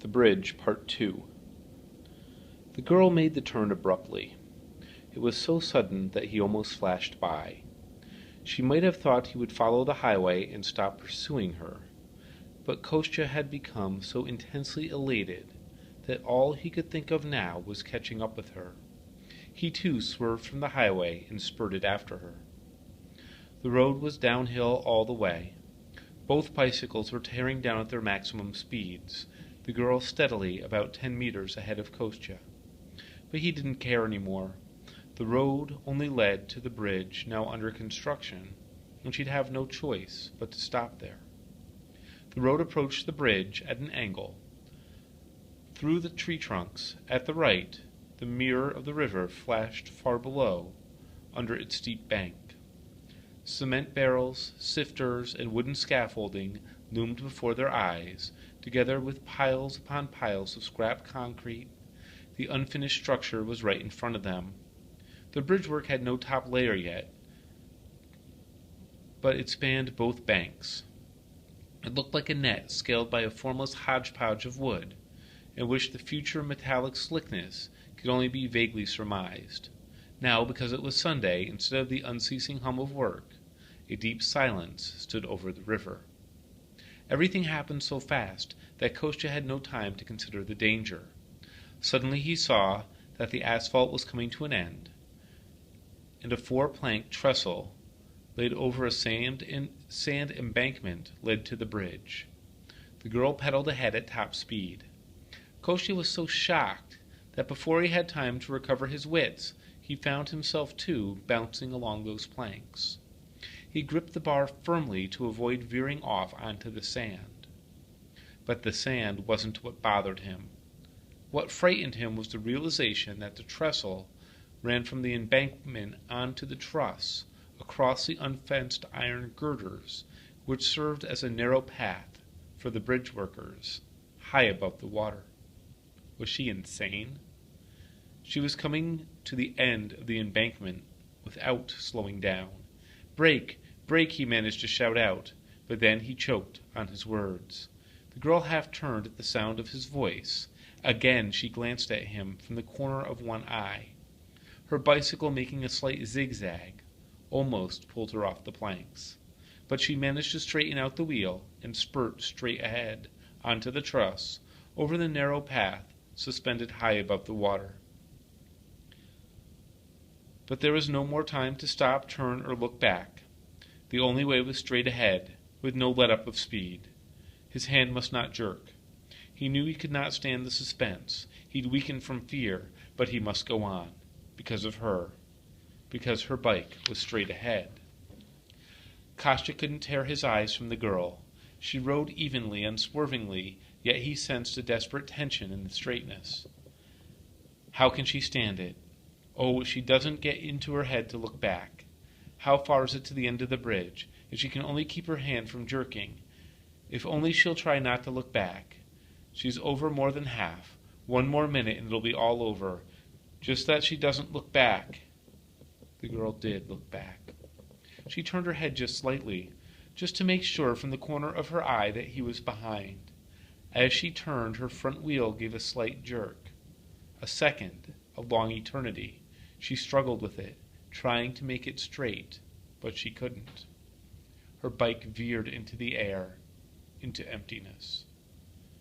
The Bridge, Part 2. The girl made the turn abruptly. It was so sudden that he almost flashed by. She might have thought he would follow the highway and stop pursuing her, but Kostya had become so intensely elated that all he could think of now was catching up with her. He too swerved from the highway and spurted after her. The road was downhill all the way. Both bicycles were tearing down at their maximum speeds, the girl steadily about 10 meters ahead of Kostya. But he didn't care anymore. The road only led to the bridge now under construction, and she'd have no choice but to stop there. The road approached the bridge at an angle. Through the tree trunks, at the right, the mirror of the river flashed far below, under its steep bank. Cement barrels, sifters, and wooden scaffolding loomed before their eyes, together with piles upon piles of scrap concrete. The unfinished structure was right in front of them. The bridgework had no top layer yet, but it spanned both banks. It looked like a net scaled by a formless hodgepodge of wood, in which the future metallic slickness could only be vaguely surmised. Now, because it was Sunday, instead of the unceasing hum of work, a deep silence stood over the river. Everything happened so fast that Kostya had no time to consider the danger. Suddenly he saw that the asphalt was coming to an end, and a 4-plank trestle laid over a sand embankment led to the bridge. The girl pedaled ahead at top speed. Kostya was so shocked that before he had time to recover his wits, he found himself too bouncing along those planks. He gripped the bar firmly to avoid veering off onto the sand. But the sand wasn't what bothered him. What frightened him was the realization that the trestle ran from the embankment onto the truss, across the unfenced iron girders, which served as a narrow path for the bridge workers, high above the water. Was she insane? She was coming to the end of the embankment without slowing down. "Brake! Brake!" he managed to shout out, but then he choked on his words. The girl half turned at the sound of his voice. Again she glanced at him from the corner of one eye. Her bicycle, making a slight zigzag, almost pulled her off the planks. But she managed to straighten out the wheel and spurt straight ahead, onto the truss, over the narrow path suspended high above the water. But there was no more time to stop, turn, or look back. The only way was straight ahead, with no let-up of speed. His hand must not jerk. He knew he could not stand the suspense. He'd weaken from fear, but he must go on. Because of her. Because her bike was straight ahead. Kostya couldn't tear his eyes from the girl. She rode evenly, unswervingly, yet he sensed a desperate tension in the straightness. How can she stand it? Oh, if she doesn't get into her head to look back. How far is it to the end of the bridge? If she can only keep her hand from jerking. If only she'll try not to look back. She's over more than half. One more minute and it'll be all over. Just that she doesn't look back. The girl did look back. She turned her head just slightly, just to make sure from the corner of her eye that he was behind. As she turned, her front wheel gave a slight jerk. A second, a long eternity. She struggled with it, trying to make it straight, but she couldn't. Her bike veered into the air, into emptiness.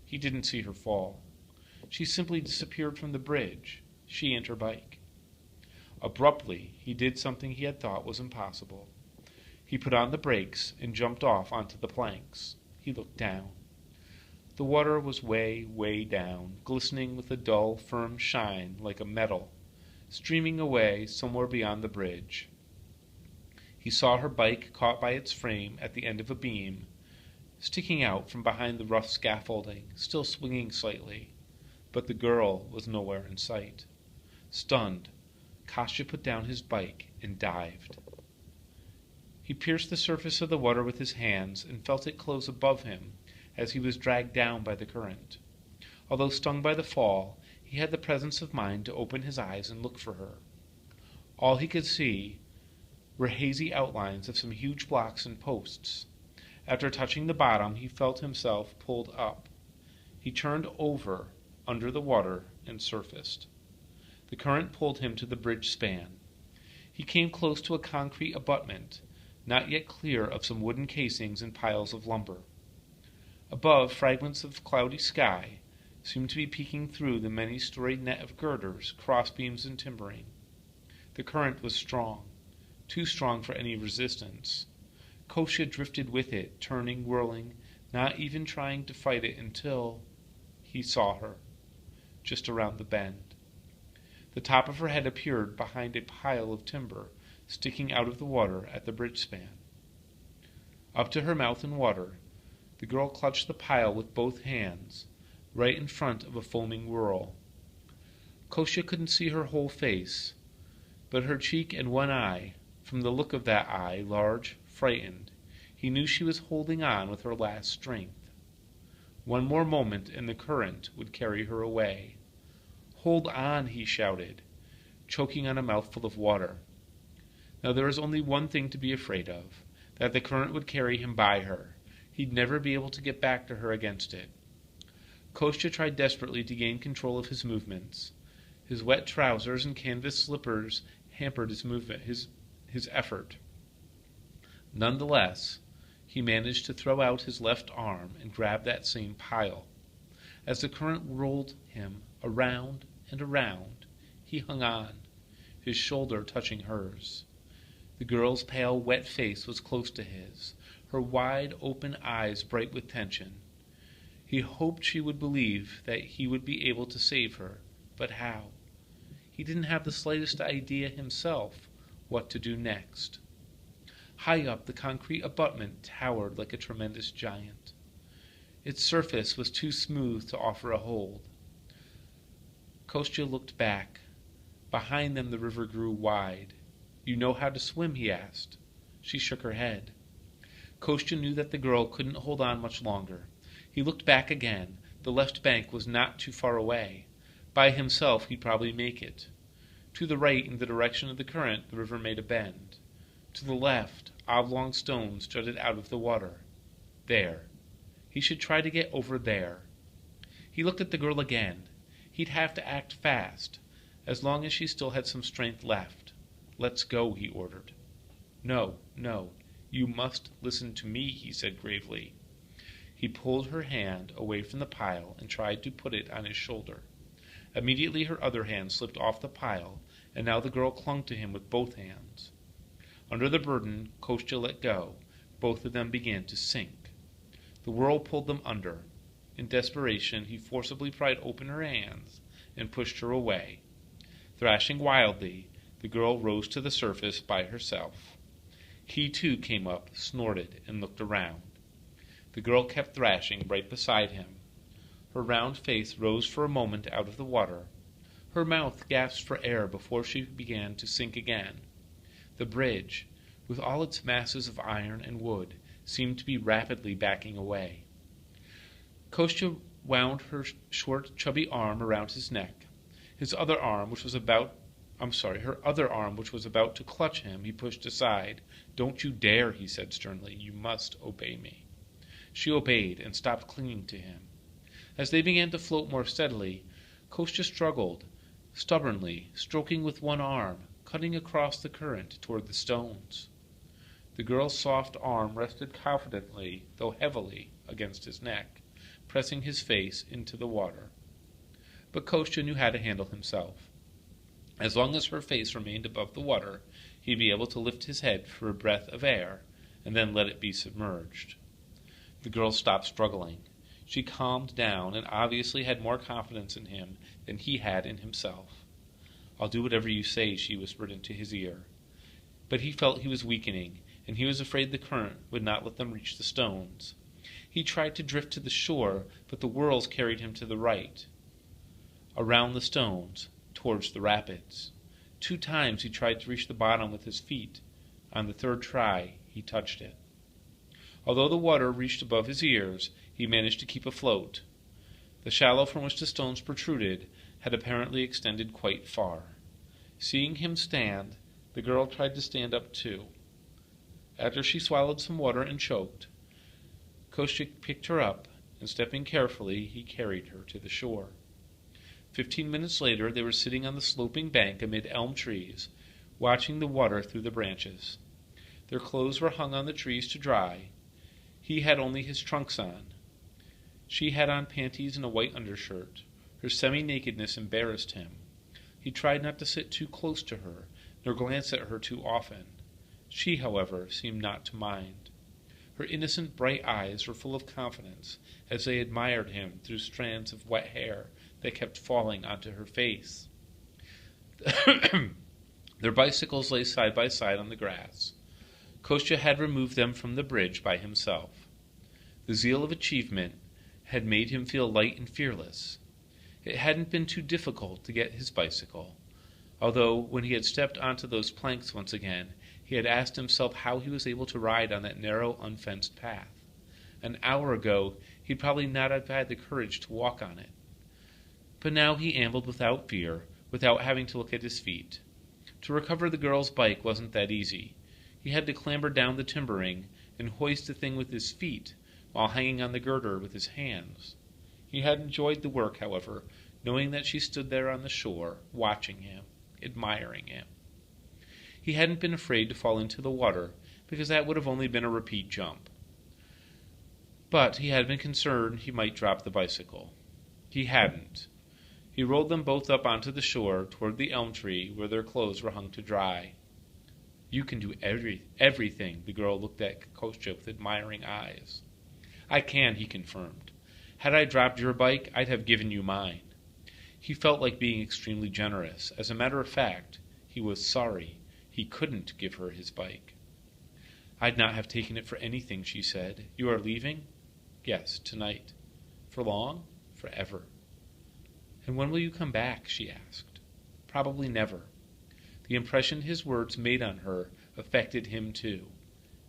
He didn't see her fall. She simply disappeared from the bridge, she and her bike. Abruptly, he did something he had thought was impossible. He put on the brakes and jumped off onto the planks. He looked down. The water was way, way down, glistening with a dull, firm shine like a metal, streaming away somewhere beyond the bridge. He saw her bike caught by its frame at the end of a beam, sticking out from behind the rough scaffolding, still swinging slightly, but the girl was nowhere in sight. Stunned, Kostya put down his bike and dived. He pierced the surface of the water with his hands and felt it close above him as he was dragged down by the current. Although stung by the fall, he had the presence of mind to open his eyes and look for her. All he could see were hazy outlines of some huge blocks and posts. After touching the bottom, he felt himself pulled up. He turned over under the water and surfaced. The current pulled him to the bridge span. He came close to a concrete abutment, not yet clear of some wooden casings and piles of lumber. Above, fragments of cloudy sky seemed to be peeking through the many-storied net of girders, crossbeams, and timbering. The current was strong, too strong for any resistance. Kostya drifted with it, turning, whirling, not even trying to fight it until he saw her, just around the bend. The top of her head appeared behind a pile of timber sticking out of the water at the bridge span. Up to her mouth in water, the girl clutched the pile with both hands, right in front of a foaming whirl. Kostya couldn't see her whole face, but her cheek and one eye, from the look of that eye, large, frightened, he knew she was holding on with her last strength. One more moment and the current would carry her away. "Hold on," he shouted, choking on a mouthful of water. Now there was only one thing to be afraid of, that the current would carry him by her. He'd never be able to get back to her against it. Kostya tried desperately to gain control of his movements. His wet trousers and canvas slippers hampered his movement, his effort. Nonetheless, he managed to throw out his left arm and grab that same pile. As the current rolled him around and around, he hung on, his shoulder touching hers. The girl's pale, wet face was close to his, her wide open eyes bright with tension. He hoped she would believe that he would be able to save her, but how? He didn't have the slightest idea himself what to do next. High up, the concrete abutment towered like a tremendous giant. Its surface was too smooth to offer a hold. Kostya looked back. Behind them the river grew wide. "You know how to swim?" he asked. She shook her head. Kostya knew that the girl couldn't hold on much longer. He looked back again. The left bank was not too far away. By himself he'd probably make it. To the right, in the direction of the current, the river made a bend. To the left, oblong stones jutted out of the water. There. He should try to get over there. He looked at the girl again. He'd have to act fast, as long as she still had some strength left. "Let's go," he ordered. "No, no. You must listen to me," he said gravely. He pulled her hand away from the pile and tried to put it on his shoulder. Immediately her other hand slipped off the pile, and now the girl clung to him with both hands. Under the burden, Kostya let go. Both of them began to sink. The whirl pulled them under. In desperation, he forcibly pried open her hands and pushed her away. Thrashing wildly, the girl rose to the surface by herself. He too came up, snorted, and looked around. The girl kept thrashing right beside him. Her round face rose for a moment out of the water. Her mouth gasped for air before she began to sink again. The bridge, with all its masses of iron and wood, seemed to be rapidly backing away. Kostya wound her short, chubby arm around his neck. Her other arm, which was about to clutch him, he pushed aside. "Don't you dare," he said sternly. "You must obey me." She obeyed and stopped clinging to him. As they began to float more steadily, Kostya struggled, stubbornly, stroking with one arm, cutting across the current toward the stones. The girl's soft arm rested confidently, though heavily, against his neck, pressing his face into the water. But Kostya knew how to handle himself. As long as her face remained above the water, he'd be able to lift his head for a breath of air, and then let it be submerged. The girl stopped struggling. She calmed down and obviously had more confidence in him than he had in himself. "I'll do whatever you say," she whispered into his ear. But he felt he was weakening, and he was afraid the current would not let them reach the stones. He tried to drift to the shore, but the whirls carried him to the right, around the stones, towards the rapids. 2 times he tried to reach the bottom with his feet. On the 3rd try, he touched it. Although the water reached above his ears, he managed to keep afloat. The shallow from which the stones protruded had apparently extended quite far. Seeing him stand, the girl tried to stand up too. After she swallowed some water and choked, Kostya picked her up and stepping carefully, he carried her to the shore. 15 minutes later, they were sitting on the sloping bank amid elm trees, watching the water through the branches. Their clothes were hung on the trees to dry. He had only his trunks on. She had on panties and a white undershirt. Her semi-nakedness embarrassed him. He tried not to sit too close to her, nor glance at her too often. She, however, seemed not to mind. Her innocent, bright eyes were full of confidence as they admired him through strands of wet hair that kept falling onto her face. Their bicycles lay side by side on the grass. Kostya had removed them from the bridge by himself. The zeal of achievement had made him feel light and fearless. It hadn't been too difficult to get his bicycle, although when he had stepped onto those planks once again, he had asked himself how he was able to ride on that narrow, unfenced path. An hour ago, he'd probably not have had the courage to walk on it. But now he ambled without fear, without having to look at his feet. To recover the girl's bike wasn't that easy. He had to clamber down the timbering and hoist the thing with his feet, while hanging on the girder with his hands. He had enjoyed the work, however, knowing that she stood there on the shore, watching him, admiring him. He hadn't been afraid to fall into the water, because that would have only been a repeat jump. But he had been concerned he might drop the bicycle. He hadn't. He rolled them both up onto the shore, toward the elm tree where their clothes were hung to dry. "You can do everything," the girl looked at Kostya with admiring eyes. "I can," he confirmed. "Had I dropped your bike, I'd have given you mine." He felt like being extremely generous. As a matter of fact, he was sorry he couldn't give her his bike. "I'd not have taken it for anything," she said. "You are leaving?" "Yes, tonight." "For long?" "Forever." "And when will you come back?" she asked. "Probably never." The impression his words made on her affected him too.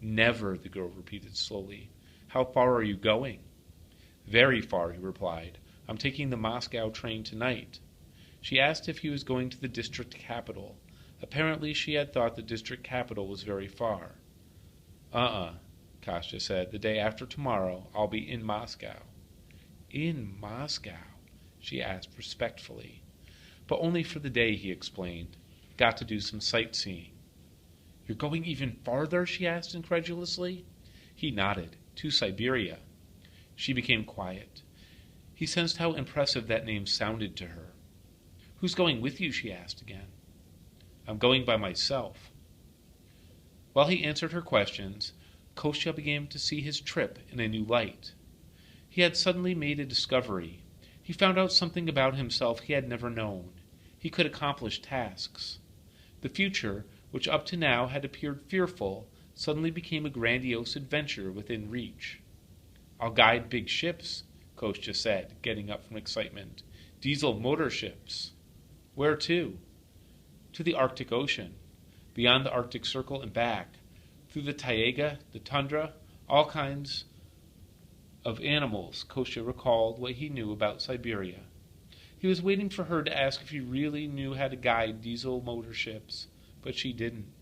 "Never," the girl repeated slowly. "How far are you going?" "Very far," he replied. "I'm taking the Moscow train tonight." She asked if he was going to the district capital. Apparently she had thought the district capital was very far. Kostya said. "The day after tomorrow, I'll be in Moscow." "In Moscow?" she asked respectfully. "But only for the day," he explained. "Got to do some sightseeing." "You're going even farther?" she asked incredulously. He nodded. "To Siberia." She became quiet. He sensed how impressive that name sounded to her. "Who's going with you?" she asked again. "I'm going by myself." While he answered her questions, Kostya began to see his trip in a new light. He had suddenly made a discovery. He found out something about himself he had never known. He could accomplish tasks. The future, which up to now had appeared fearful, suddenly became a grandiose adventure within reach. "I'll guide big ships," Kostya said, getting up from excitement. "Diesel motor ships." "Where to?" "To the Arctic Ocean, beyond the Arctic Circle and back, through the taiga, the tundra, all kinds of animals." Kostya recalled what he knew about Siberia. He was waiting for her to ask if he really knew how to guide diesel motor ships, but she didn't.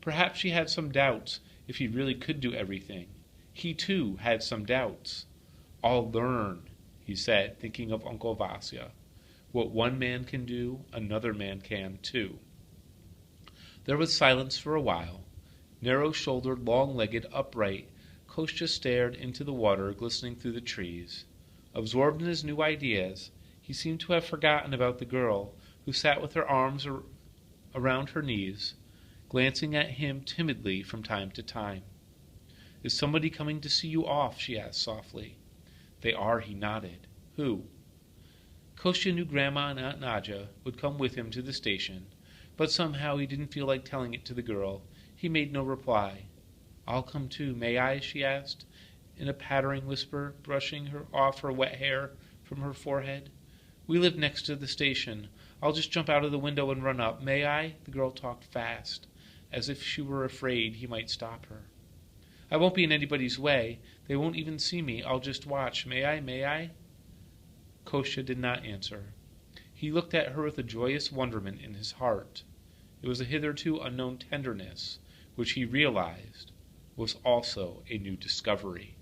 Perhaps she had some doubts if he really could do everything. He, too, had some doubts. "I'll learn," he said, thinking of Uncle Vasya. What one man can do, another man can, too. There was silence for a while. Narrow-shouldered, long-legged, upright, Kostya stared into the water glistening through the trees. Absorbed in his new ideas, he seemed to have forgotten about the girl, who sat with her arms around her knees, glancing at him timidly from time to time. "Is somebody coming to see you off?" she asked softly. "They are," he nodded. "Who?" Kostya knew Grandma and Aunt Nadja would come with him to the station, but somehow he didn't feel like telling it to the girl. He made no reply. "I'll come too, may I?" she asked, in a pattering whisper, brushing off her wet hair from her forehead. "We live next to the station. I'll just jump out of the window and run up. May I?" The girl talked fast, as if she were afraid he might stop her. "I won't be in anybody's way. They won't even see me. I'll just watch. May I? May I?" Kostya did not answer. He looked at her with a joyous wonderment in his heart. It was a hitherto unknown tenderness, which he realized was also a new discovery.